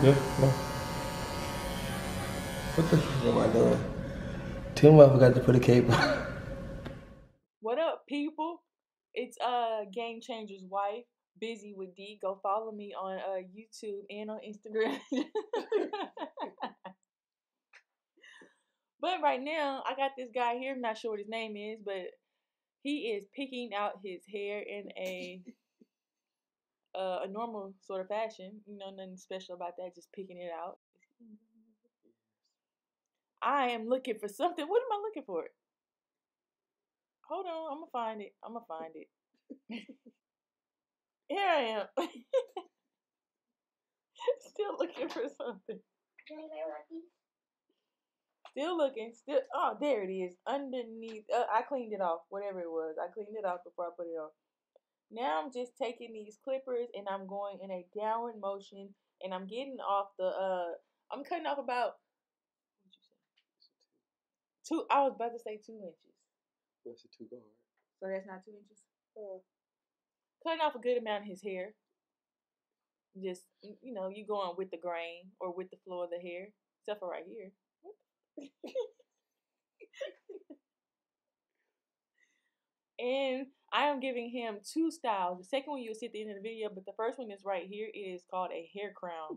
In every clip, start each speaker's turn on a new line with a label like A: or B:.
A: Yeah, no. What the fuck am I doing? Tim, I forgot to put a cape on.
B: What up, people? It's Gamechanger's wife, Busy with D. Go follow me on YouTube and on Instagram. But right now, I got this guy here. I'm not sure what his name is, but he is picking out his hair in a normal sort of fashion. You know, nothing special about that. Just picking it out. I am looking for something. What am I looking for? Hold on, I'm gonna find it. I'm gonna find it. Here I am. Still looking for something. Still looking. Still. Oh, there it is. Underneath. I cleaned it off. Whatever it was. I cleaned it off before I put it on. Now I'm just taking these clippers and I'm going in a downward motion and I'm getting off the. I'm cutting off about. What'd you say? Two. I was about to say 2 inches.
A: What's the 2 guard?
B: So that's not 2 inches. Cutting off a good amount of his hair. Just you going with the grain or with the flow of the hair, except for right here. And I am giving him 2 styles. The second one you'll see at the end of the video, but the first one is right here. It is called a hair crown.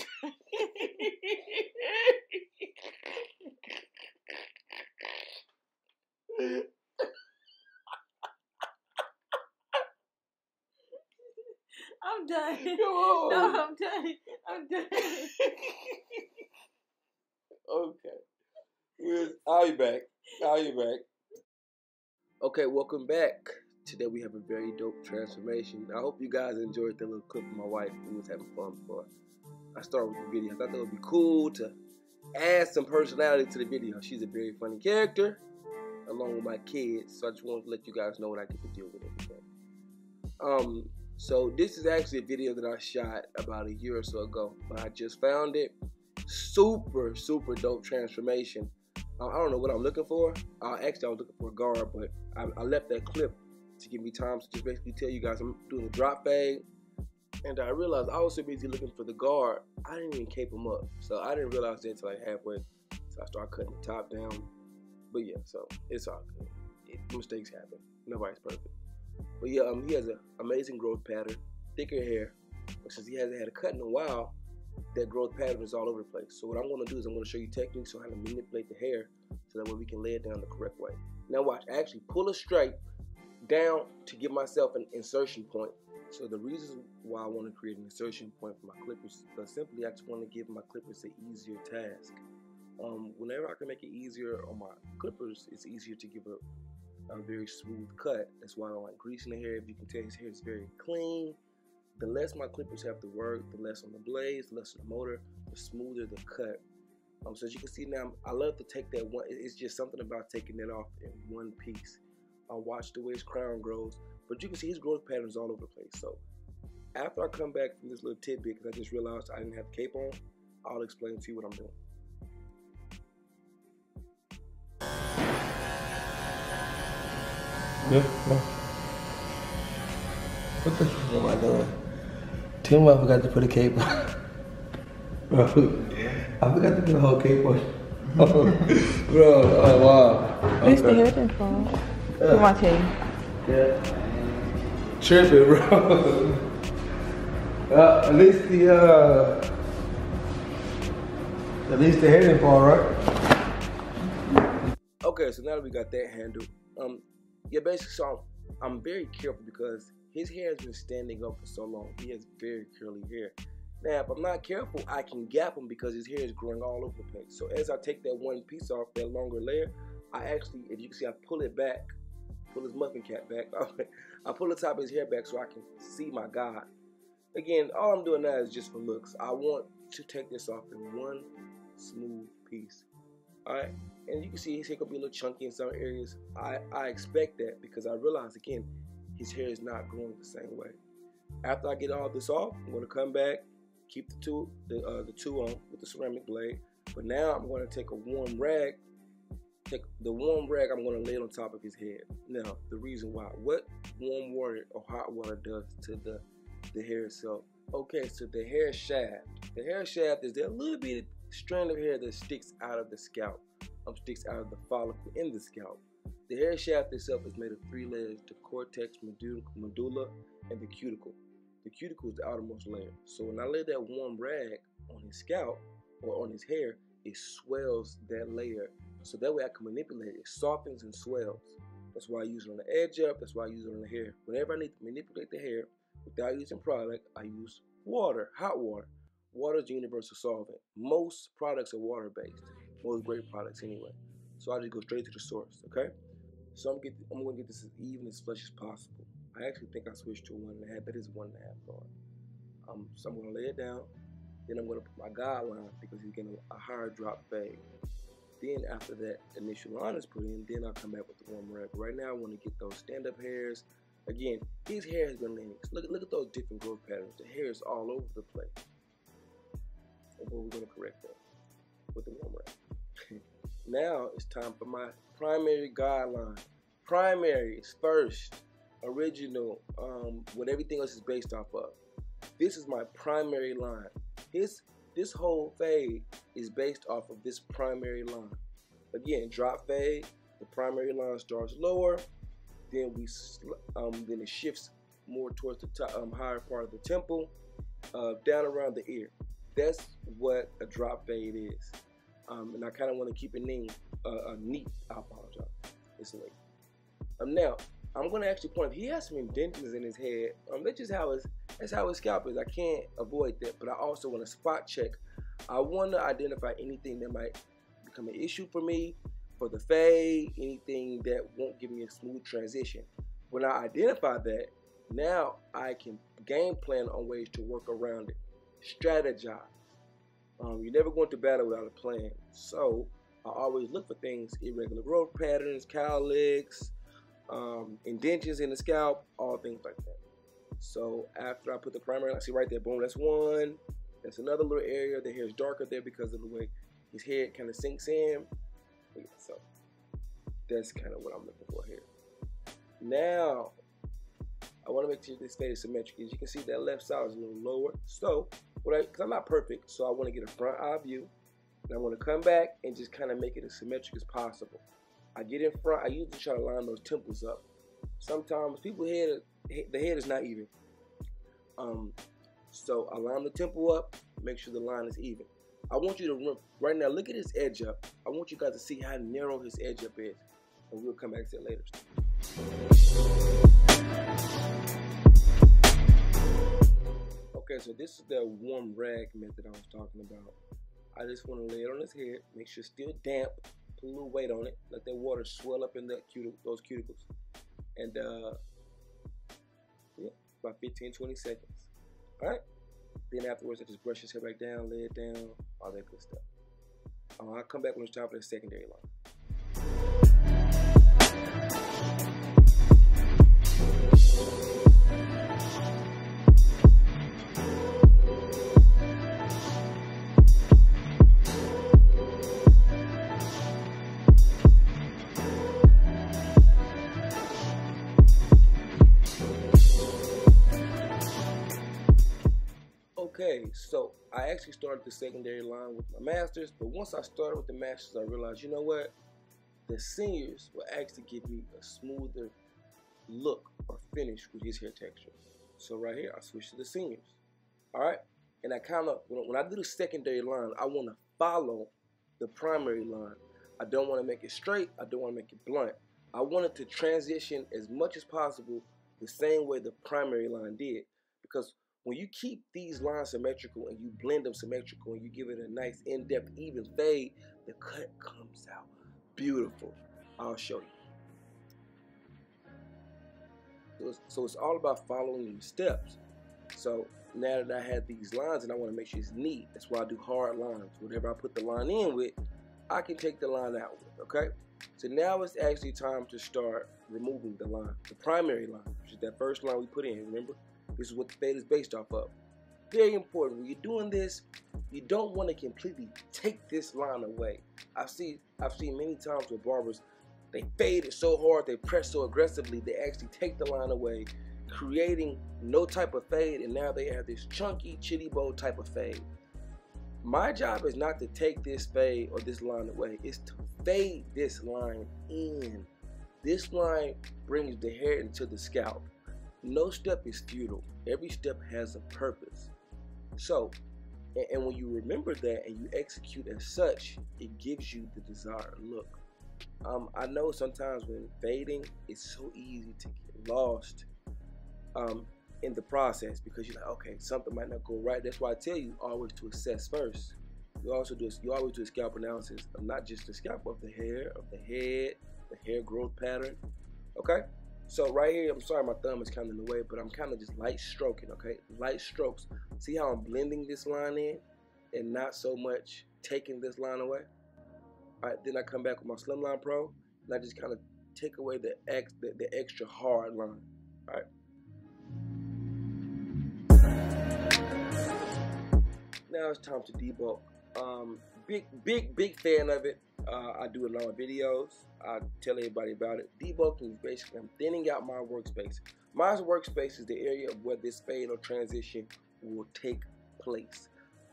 B: I'm done.
A: Come on.
B: No, I'm done. I'm done.
A: Okay. I'll be back. Okay, welcome back. Today we have a very dope transformation. I hope you guys enjoyed the little clip of my wife who was having fun before I started with the video. I thought that would be cool to add some personality to the video. She's a very funny character, along with my kids. So I just wanted to let you guys know what I get to deal with every day. So this is actually a video that I shot about a year or so ago, but I just found it. Super dope transformation. I don't know what I'm looking for. Actually, I was looking for a guard, but I left that clip to give me time to just basically tell you guys I'm doing a drop fade. And I realized I was so busy looking for the guard, I didn't even cape him up. So I didn't realize that until like halfway. So I started cutting the top down. But yeah, so it's all good. Mistakes happen. Nobody's perfect. But yeah, he has an amazing growth pattern, thicker hair. But since he hasn't had a cut in a while, that growth pattern is all over the place. So what I'm going to do is I'm going to show you techniques on how to manipulate the hair so that way we can lay it down the correct way. Now watch, I actually pull a stripe down to give myself an insertion point. So the reason why I want to create an insertion point for my clippers is because simply I just want to give my clippers an easier task. Whenever I can make it easier on my clippers, it's easier to give a very smooth cut. That's why I don't like greasing the hair. If you can tell, his hair is very clean. The less my clippers have to work, the less on the blades, the less on the motor, the smoother the cut. So as you can see now, I love to take that one. It's just something about taking it off in one piece. I watch the way his crown grows, but you can see his growth pattern is all over the place. So after I come back from this little tidbit, because I just realized I didn't have the cape on, I'll explain to you what I'm doing. Yeah, no. What the fuck am I doing? Tim, I forgot to put a cape on. Bro, I forgot to put a whole cape on. Bro, oh wow.
B: At least the hair didn't fall. Put my tape.
A: Yeah. Tripping, bro. At least the hair didn't fall, right? Okay, so now that we got that handled, yeah, basically, so I'm very careful because his hair has been standing up for so long. He has very curly hair. Now, if I'm not careful, I can gap him because his hair is growing all over the place. So as I take that one piece off, that longer layer, I actually, if you can see, I pull it back, pull his muffin cap back. I pull the top of his hair back so I can see my God. Again, all I'm doing now is just for looks. I want to take this off in one smooth piece. Alright, and you can see his hair could be a little chunky in some areas. I expect that because I realize, again, his hair is not growing the same way. After I get all this off, I'm going to come back, keep the two on with the ceramic blade. But now I'm going to take a warm rag. Take the warm rag, I'm going to lay it on top of his head. Now, the reason why. What warm water or hot water does to the hair itself. Okay, so the hair shaft The hair shaft is there a little bit of strand of hair that sticks out of the scalp, sticks out of the follicle in the scalp. The hair shaft itself is made of 3 layers: the cortex, medulla, and the cuticle. The cuticle is the outermost layer. So when I lay that warm rag on his scalp or on his hair, it swells that layer. So that way I can manipulate it. It softens and swells. That's why I use it on the edge up. That's why I use it on the hair. Whenever I need to manipulate the hair without using product, I use water, hot water. Water is a universal solvent. Most products are water-based. Most great products anyway. So I just go straight to the source, okay? So I'm going to get this as even as flush as possible. I actually think I switched to a 1.5. That is 1.5 guard. So I'm going to lay it down. Then I'm going to put my guideline because he's getting a higher drop fade. Then after that initial line is put in, then I'll come back with the warm rag. Right now I want to get those stand-up hairs. Again, his hair has been linear. Look at those different growth patterns. The hair is all over the place. And we're going to correct that with the warm rag. Now it's time for my primary guideline. Primary is first, original, what everything else is based off of. This is my primary line. This whole fade is based off of this primary line. Again, drop fade. The primary line starts lower, then then it shifts more towards the top, higher part of the temple, down around the ear. That's what a drop fade is. And I kind of want to keep it neat. I apologize. It's late. Now I'm going to actually point. He has some indentions in his head. That's how his scalp is. I can't avoid that. But I also want to spot check. I want to identify anything that might become an issue for me for the fade. Anything that won't give me a smooth transition. When I identify that, now I can game plan on ways to work around it. Strategize. You never go into battle without a plan. So I always look for things: irregular growth patterns, cowlicks, indentions in the scalp, all things like that. So after I put the primary, I see right there, boom, that's one. That's another little area. The hair is darker there because of the way his head kind of sinks in. So that's kind of what I'm looking for here. Now I want to make sure this fade is symmetric. As you can see, that left side is a little lower. So because I'm not perfect, so I want to get a front eye view. And I want to come back and just kind of make it as symmetric as possible. I get in front. I usually try to line those temples up. Sometimes the head is not even. So I line the temple up, make sure the line is even. I want you to remember, right now, look at his edge up. I want you guys to see how narrow his edge up is. And we'll come back to that later. Okay, so this is the warm rag method I was talking about. I just want to lay it on his head, make sure it's still damp, put a little weight on it, let that water swell up in those cuticles. And yeah, about 15-20 seconds. Alright? Then afterwards I just brush his hair back down, lay it down, all that good stuff. I'll come back when it's time for the secondary line. Okay, so I actually started the secondary line with my masters, but once I started with the masters, I realized, you know what? The seniors will actually give me a smoother look or finish with his hair texture. So right here, I switched to the seniors. All right, and I kind of, when I do the secondary line, I want to follow the primary line. I don't want to make it straight. I don't want to make it blunt. I want it to transition as much as possible the same way the primary line did, because when you keep these lines symmetrical and you blend them symmetrical and you give it a nice in-depth even fade, the cut comes out beautiful. I'll show you. So it's all about following the steps. So now that I have these lines and I want to make sure it's neat, that's why I do hard lines. Whatever I put the line in with, I can take the line out with, okay? So now it's actually time to start removing the line, the primary line, which is that first line we put in, remember? This is what the fade is based off of. Very important. When you're doing this, you don't want to completely take this line away. I've seen many times with barbers, they fade it so hard, they press so aggressively, they actually take the line away, creating no type of fade, and now they have this chunky chitty bow type of fade. My job is not to take this fade or this line away. It's to fade this line in. This line brings the hair into the scalp. No step is futile. Every step has a purpose. So, and when you remember that and you execute as such, it gives you the desired look. I know sometimes when fading, it's so easy to get lost in the process, because you're like, okay, something might not go right. That's why I tell you always to assess first. You always do a scalp analysis of not just the scalp, of the hair, of the head, the hair growth pattern. Okay, so right here, I'm sorry my thumb is kind of in the way, but I'm kind of just light stroking. Okay, light strokes. See how I'm blending this line in and not so much taking this line away. All right, then I come back with my Slimline Pro and I just kind of take away the extra hard line. All right. Now it's time to debulk. Big fan of it. I do a lot of videos. I tell everybody about it. Debulking is basically I'm thinning out my workspace. My workspace is the area of where this fade or transition will take place.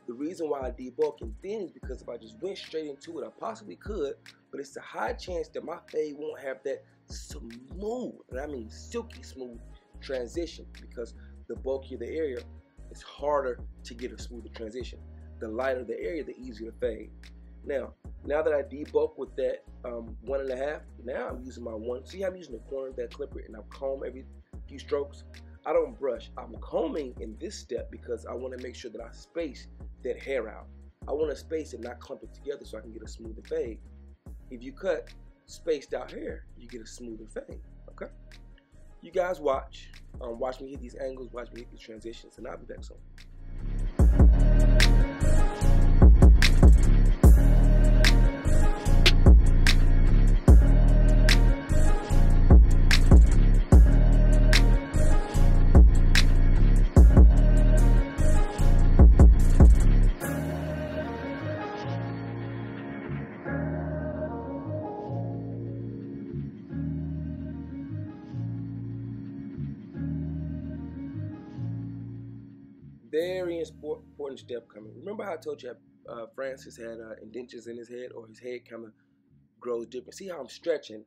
A: The reason why I debulk and thin is because if I just went straight into it, I possibly could, but it's a high chance that my fade won't have that smooth, and I mean silky smooth transition, because the bulkier the area, it's harder to get a smoother transition. The lighter the area, the easier to fade. Now that I debulk with that 1.5, now I'm using my one. See how I'm using the corner of that clipper and I comb every few strokes? I don't brush. I'm combing in this step because I want to make sure that I space that hair out. I want to space it, not clump it together, so I can get a smoother fade. If you cut spaced out hair, you get a smoother fade. Okay? You guys watch. Watch me hit these angles, watch me hit these transitions, and I'll be back soon. Very important step coming. Remember how I told you Francis had indentures in his head, or his head kind of grows different. See how I'm stretching?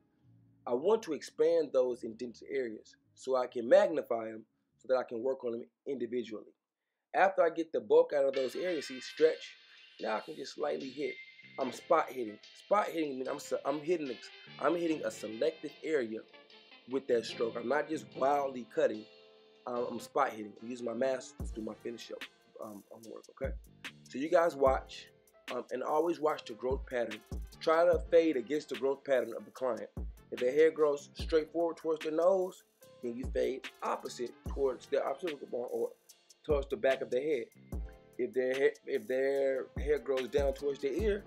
A: I want to expand those indented areas so I can magnify them so that I can work on them individually. After I get the bulk out of those areas, see, stretch, now I can just slightly hit. I'm spot hitting. Spot hitting means I'm hitting a selective area with that stroke. I'm not just wildly cutting. I'm spot hitting. I'm using my mask to do my finish up on work, okay? So you guys watch, and always watch the growth pattern. Try to fade against the growth pattern of the client. If their hair grows straight forward towards the nose, then you fade opposite towards the occipital bone or towards the back of their head. If their hair grows down towards their ear,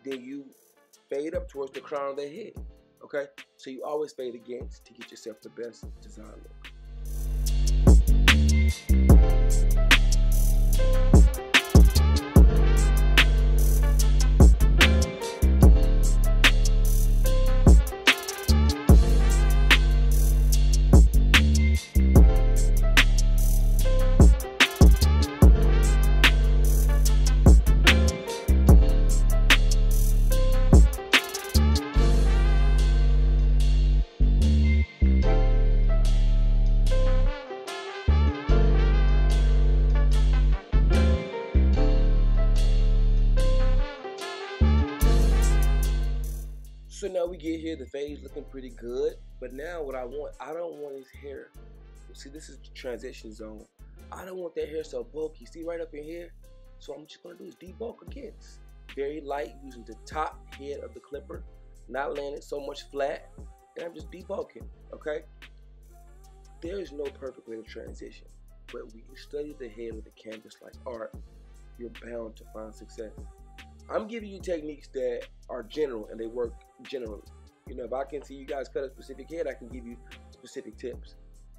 A: then you fade up towards the crown of their head, okay? So you always fade against to get yourself the best design look. So now we get here, the fade's looking pretty good, but now what I don't want his hair. See, this is the transition zone. I don't want that hair so bulky. See right up in here? So I'm just gonna do is debulk against. Very light, using the top head of the clipper, not laying it so much flat, and I'm just debulking, okay? There is no perfect way to transition, but when you study the head of the canvas like art, you're bound to find success. I'm giving you techniques that are general and they work generally. You know, if I can see you guys cut a specific head, I can give you specific tips.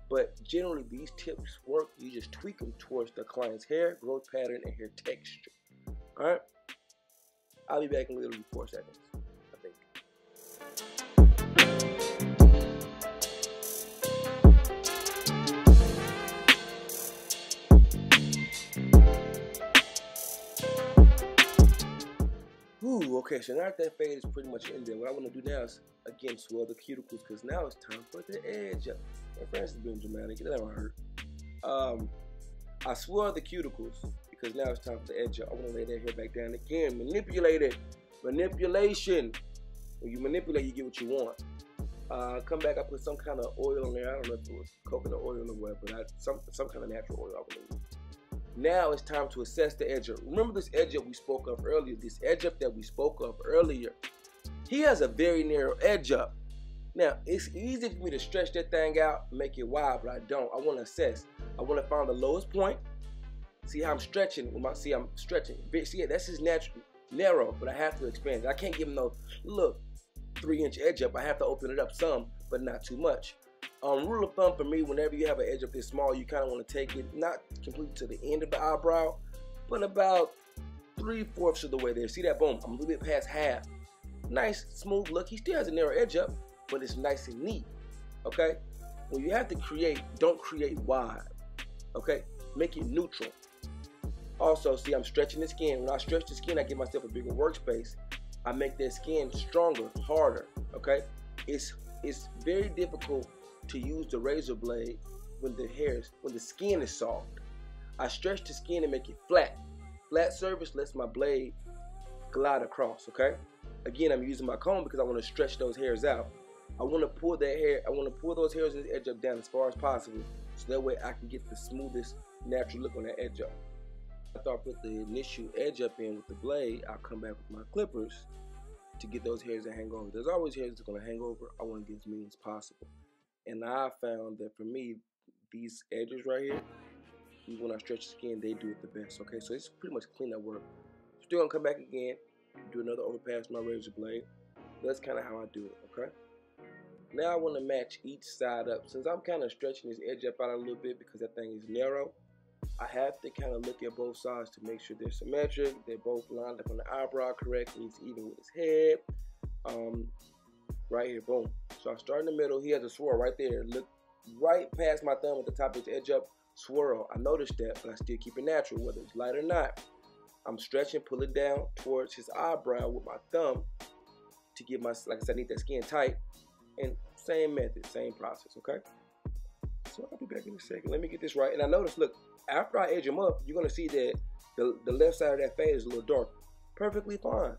A: But generally, these tips work. You just tweak them towards the client's hair, growth pattern, and hair texture. All right? I'll be back in literally 4 seconds, I think. Ooh, okay, so now that fade is pretty much in there, what I want to do now is, again, swirl the cuticles, because now it's time for the edge up. My friends is being dramatic, it never hurt. I swirl the cuticles, because now it's time for the edge up. I want to lay that hair back down again. Manipulate it. Manipulation. When you manipulate, you get what you want. Come back, I put some kind of oil on there. I don't know if it was coconut oil or what, but some kind of natural oil, I believe. Now it's time to assess the edge up. Remember this edge up we spoke of earlier? This edge up that we spoke of earlier. He has a very narrow edge up. Now, it's easy for me to stretch that thing out and make it wide, but I don't. I want to assess. I want to find the lowest point. See how I'm stretching. See, I'm stretching. See, that's his natural narrow, but I have to expand it. I can't give him no, look, 3-inch edge up. I have to open it up some, but not too much. Rule of thumb for me, whenever you have an edge up this small, you kind of want to take it, not completely to the end of the eyebrow, but about 3/4 of the way there. See that? Boom. I'm a little bit past half. Nice, smooth look. He still has a narrow edge up, but it's nice and neat. Okay? When you have to create, don't create wide. Okay? Make it neutral. Also, see, I'm stretching the skin. When I stretch the skin, I give myself a bigger workspace. I make that skin stronger, harder. Okay? It's very difficult to use the razor blade when the skin is soft. I stretch the skin and make it flat. Flat surface lets my blade glide across, okay? Again, I'm using my comb because I want to stretch those hairs out. I want to pull those hairs in the edge up down as far as possible, so that way I can get the smoothest natural look on that edge up. After I put the initial edge up in with the blade, I'll come back with my clippers to get those hairs to hang over. There's always hairs that's going to hang over. I want to get as many as possible. And I found that for me, these edges right here, when I stretch the skin, they do it the best. Okay, so it's pretty much clean up work. Still gonna come back again, do another overpass with my razor blade. That's kind of how I do it. Okay. Now I want to match each side up. Since I'm kind of stretching this edge up out a little bit because that thing is narrow, I have to kind of look at both sides to make sure they're symmetric. They're both lined up on the eyebrow correctly. He's even with his head. Right here, boom. So I start in the middle. He has a swirl right there. Look right past my thumb at the top of his edge up. Swirl. I noticed that, but I still keep it natural, whether it's light or not. I'm stretching, pull it down towards his eyebrow with my thumb to get my, like I said, I need that skin tight. And same method, same process, okay? So I'll be back in a second. Let me get this right. And I noticed, look, after I edge him up, you're gonna see that the left side of that fade is a little dark. Perfectly fine.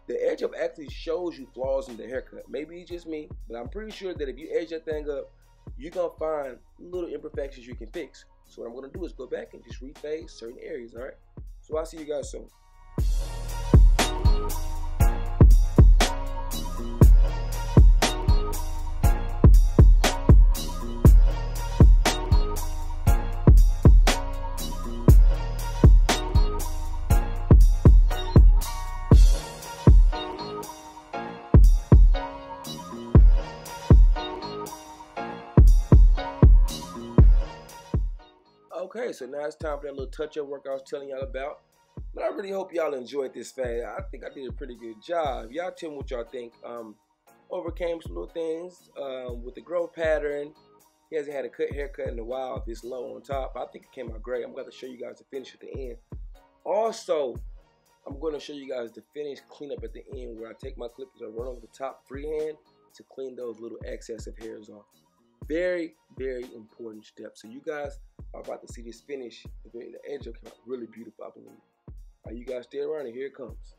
A: The edge up actually shows you flaws in the haircut. Maybe it's just me, but I'm pretty sure that if you edge that thing up, you're gonna find little imperfections you can fix. So what I'm gonna do is go back and just refade certain areas, all right? So I'll see you guys soon. Okay, so now it's time for that little touch-up work I was telling y'all about. But I really hope y'all enjoyed this fade. I think I did a pretty good job. Y'all tell me what y'all think. Overcame some little things with the growth pattern. He hasn't had a haircut in a while this low on top. I think it came out great. I'm going to show you guys the finish at the end. Also, I'm going to show you guys the finish cleanup at the end where I take my clippers and run over the top freehand to clean those little excess of hairs off. Very, very important step. So you guys are about to see this finish. The edge will come out really beautiful, I believe. Are you guys stay around and here it comes.